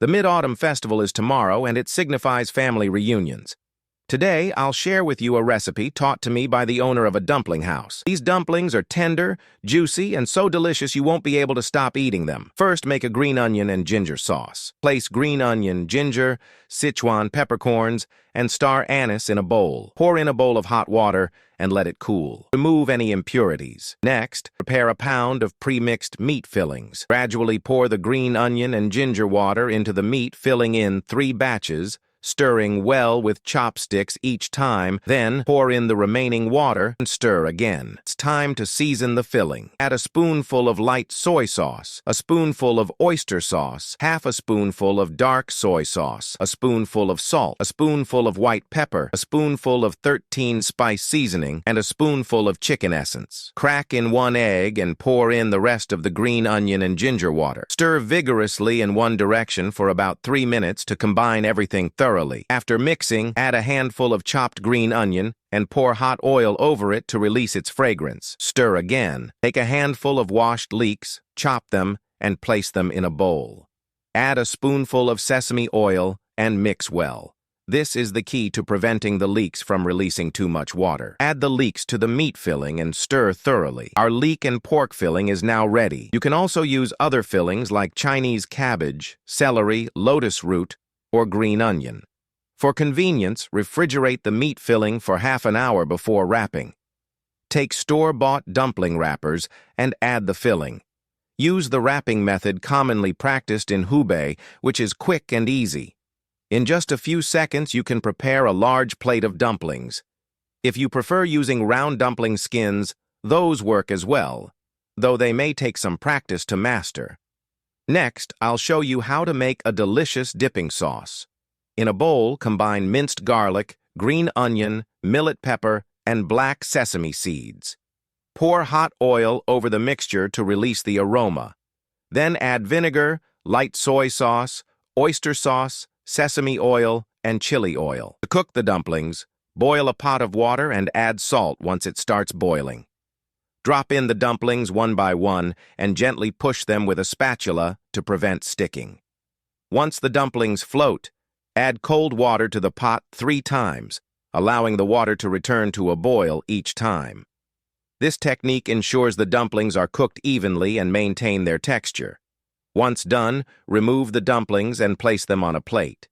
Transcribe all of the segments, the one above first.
The Mid-Autumn Festival is tomorrow, and it signifies family reunions. Today, I'll share with you a recipe taught to me by the owner of a dumpling house. These dumplings are tender, juicy, and so delicious you won't be able to stop eating them. First, make a green onion and ginger sauce. Place green onion, ginger, Sichuan peppercorns, and star anise in a bowl. Pour in a bowl of hot water and let it cool. Remove any impurities. Next, prepare a pound of pre-mixed meat fillings. Gradually pour the green onion and ginger water into the meat, filling in 3 batches, stirring well with chopsticks each time. Then pour in the remaining water and stir again. It's time to season the filling. Add a spoonful of light soy sauce, a spoonful of oyster sauce, half a spoonful of dark soy sauce, a spoonful of salt, a spoonful of white pepper, a spoonful of 13-spice seasoning, and a spoonful of chicken essence. Crack in 1 egg and pour in the rest of the green onion and ginger water. Stir vigorously in one direction for about 3 minutes to combine everything thoroughly. After mixing, add a handful of chopped green onion and pour hot oil over it to release its fragrance. Stir again. Take a handful of washed leeks, chop them, and place them in a bowl. Add a spoonful of sesame oil and mix well. This is the key to preventing the leeks from releasing too much water. Add the leeks to the meat filling and stir thoroughly. Our leek and pork filling is now ready. You can also use other fillings like Chinese cabbage, celery, lotus root, or green onion. For convenience, refrigerate the meat filling for half an hour before wrapping. Take store-bought dumpling wrappers and add the filling. Use the wrapping method commonly practiced in Hubei, which is quick and easy. In just a few seconds, you can prepare a large plate of dumplings. If you prefer using round dumpling skins, those work as well, though they may take some practice to master. Next, I'll show you how to make a delicious dipping sauce. In a bowl, combine minced garlic, green onion, millet pepper, and black sesame seeds. Pour hot oil over the mixture to release the aroma. Then add vinegar, light soy sauce, oyster sauce, sesame oil, and chili oil. To cook the dumplings, boil a pot of water and add salt once it starts boiling. Drop in the dumplings one by one and gently push them with a spatula to prevent sticking. Once the dumplings float, add cold water to the pot 3 times, allowing the water to return to a boil each time. This technique ensures the dumplings are cooked evenly and maintain their texture. Once done, remove the dumplings and place them on a plate.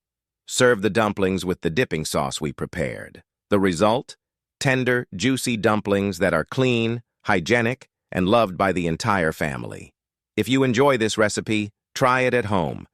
Serve the dumplings with the dipping sauce we prepared. The result? Tender, juicy dumplings that are clean, hygienic, and loved by the entire family. If you enjoy this recipe, try it at home.